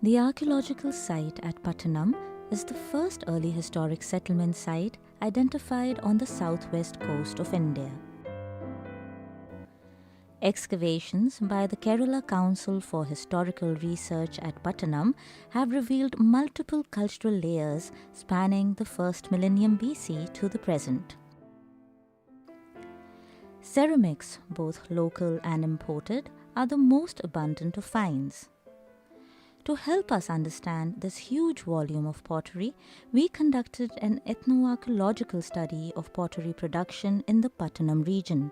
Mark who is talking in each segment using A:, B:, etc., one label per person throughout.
A: The archaeological site at Pattanam is the first early historic settlement site identified on the southwest coast of India. Excavations by the Kerala Council for Historical Research at Pattanam have revealed multiple cultural layers spanning the first millennium BC to the present. Ceramics, both local and imported, are the most abundant of finds. To help us understand this huge volume of pottery, we conducted an ethnoarchaeological study of pottery production in the Pattanam region.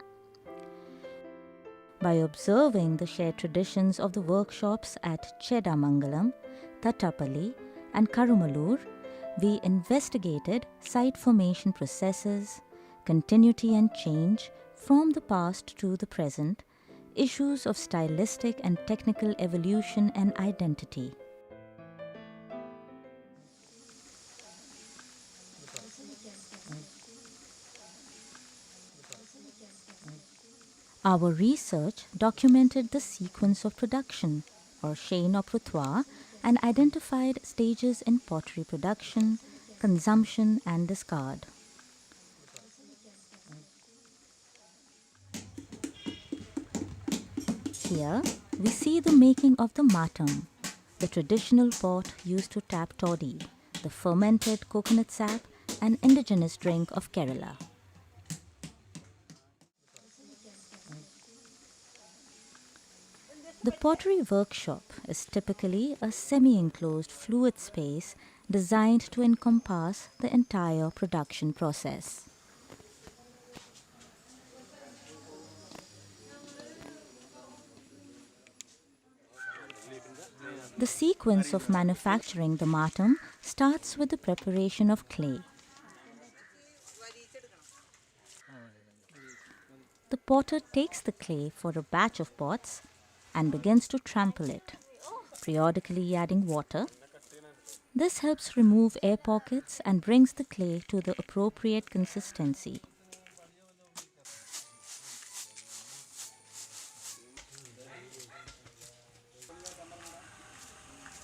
A: By observing the shared traditions of the workshops at Chedamangalam, Tattapalli and Karumalur, we investigated site formation processes, continuity and change from the past to the present, issues of stylistic and technical evolution and identity. Our research documented the sequence of production, or chaîne opératoire, and identified stages in pottery production, consumption and discard. Here, we see the making of the matam, the traditional pot used to tap toddy, the fermented coconut sap, an indigenous drink of Kerala. The pottery workshop is typically a semi-enclosed fluid space designed to encompass the entire production process. The sequence of manufacturing the matam starts with the preparation of clay. The potter takes the clay for a batch of pots and begins to trample it, periodically adding water. This helps remove air pockets and brings the clay to the appropriate consistency.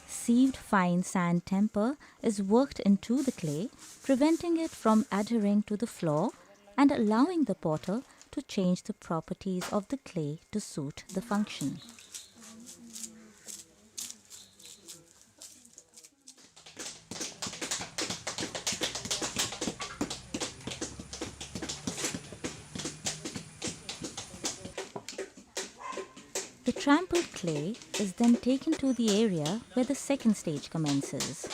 A: Sieved fine sand temper is worked into the clay, preventing it from adhering to the floor and allowing the potter to change the properties of the clay to suit the function. The trampled clay is then taken to the area where the second stage commences.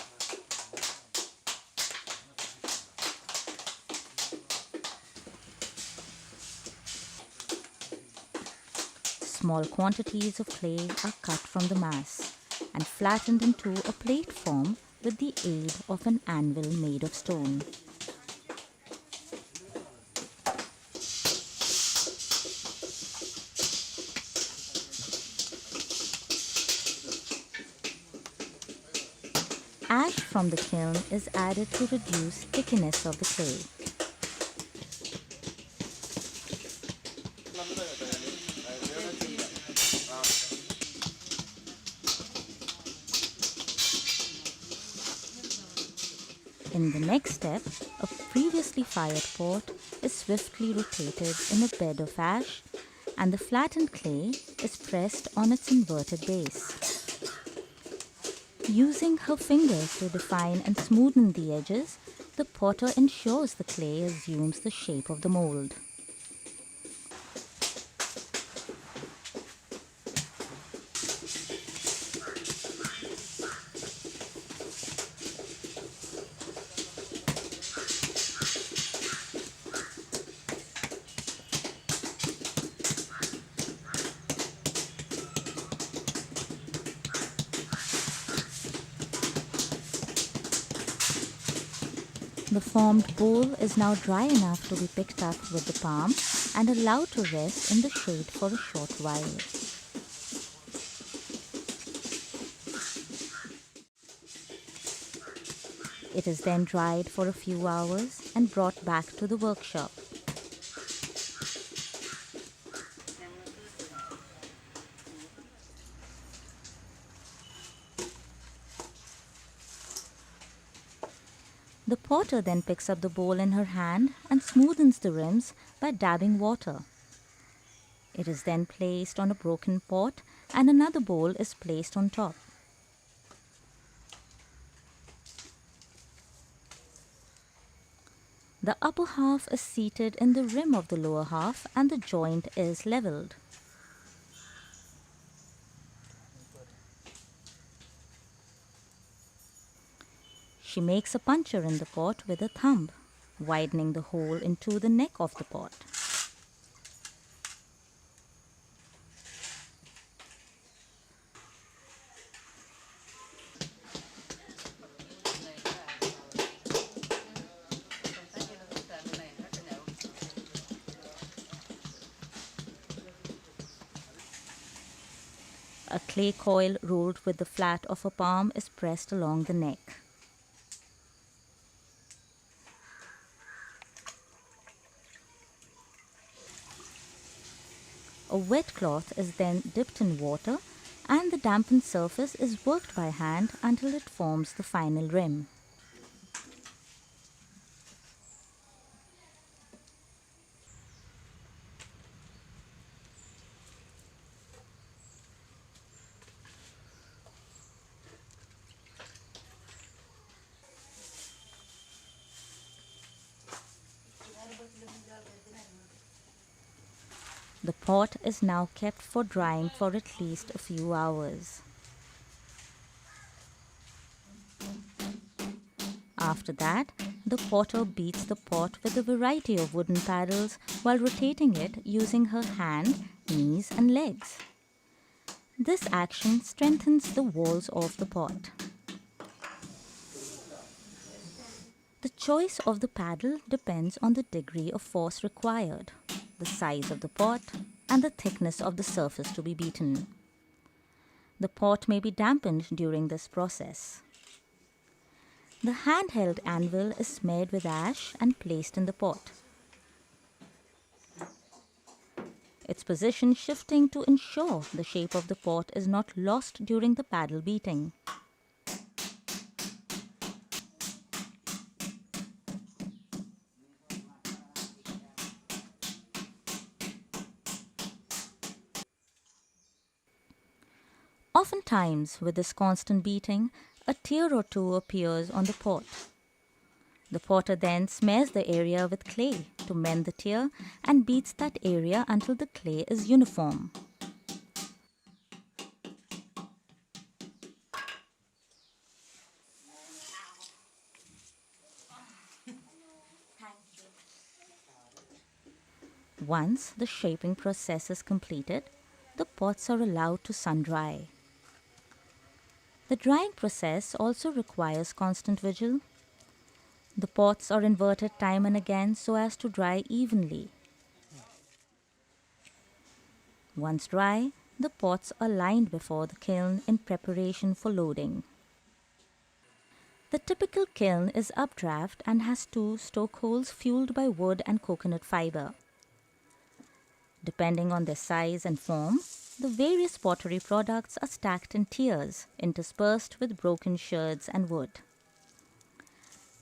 A: Small quantities of clay are cut from the mass and flattened into a plate form with the aid of an anvil made of stone. Ash from the kiln is added to reduce stickiness of the clay. In the next step, a previously fired pot is swiftly rotated in a bed of ash and the flattened clay is pressed on its inverted base. Using her fingers to define and smoothen the edges, the potter ensures the clay assumes the shape of the mold. The formed bowl is now dry enough to be picked up with the palm and allowed to rest in the shade for a short while. It is then dried for a few hours and brought back to the workshop. The potter then picks up the bowl in her hand and smoothens the rims by dabbing water. It is then placed on a broken pot and another bowl is placed on top. The upper half is seated in the rim of the lower half and the joint is leveled. She makes a puncture in the pot with a thumb, widening the hole into the neck of the pot. A clay coil rolled with the flat of a palm is pressed along the neck. A wet cloth is then dipped in water and the dampened surface is worked by hand until it forms the final rim. The pot is now kept for drying for at least a few hours. After that, the potter beats the pot with a variety of wooden paddles while rotating it using her hand, knees and legs. This action strengthens the walls of the pot. The choice of the paddle depends on the degree of force required, the size of the pot, and the thickness of the surface to be beaten. The pot may be dampened during this process. The handheld anvil is smeared with ash and placed in the pot. Its position shifting to ensure the shape of the pot is not lost during the paddle beating. Oftentimes, with this constant beating, a tear or two appears on the pot. The potter then smears the area with clay to mend the tear and beats that area until the clay is uniform. Once the shaping process is completed, the pots are allowed to sun-dry. The drying process also requires constant vigil. The pots are inverted time and again so as to dry evenly. Once dry, the pots are lined before the kiln in preparation for loading. The typical kiln is updraft and has 2 stoke holes fueled by wood and coconut fiber. Depending on their size and form, the various pottery products are stacked in tiers, interspersed with broken sherds and wood.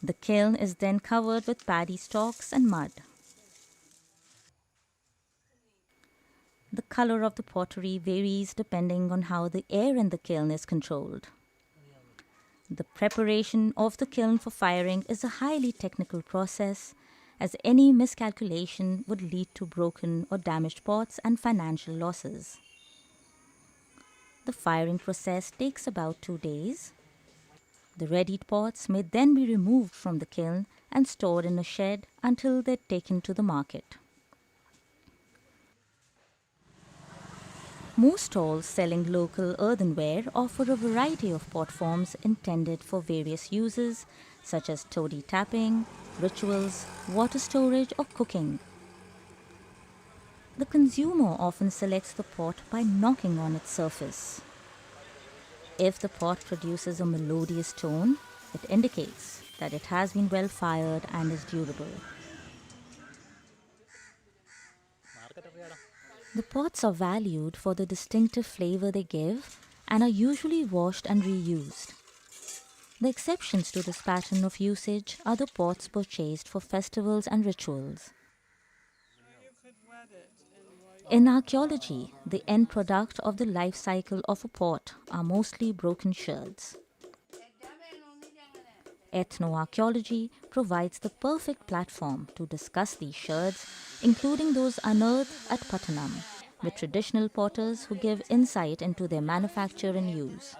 A: The kiln is then covered with paddy stalks and mud. The color of the pottery varies depending on how the air in the kiln is controlled. The preparation of the kiln for firing is a highly technical process, as any miscalculation would lead to broken or damaged pots and financial losses. The firing process takes about 2 days. The readied pots may then be removed from the kiln and stored in a shed until they're taken to the market. Most stalls selling local earthenware offer a variety of pot forms intended for various uses, such as toddy tapping, rituals, water storage, or cooking. The consumer often selects the pot by knocking on its surface. If the pot produces a melodious tone, it indicates that it has been well fired and is durable. The pots are valued for the distinctive flavor they give and are usually washed and reused. The exceptions to this pattern of usage are the pots purchased for festivals and rituals. In archaeology, the end product of the life cycle of a pot are mostly broken sherds. Ethnoarchaeology provides the perfect platform to discuss these sherds, including those unearthed at Pattanam, with traditional potters who give insight into their manufacture and use.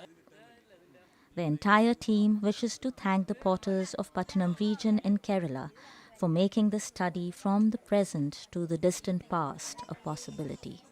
A: The entire team wishes to thank the potters of Pattanam region in Kerala for making the study from the present to the distant past a possibility.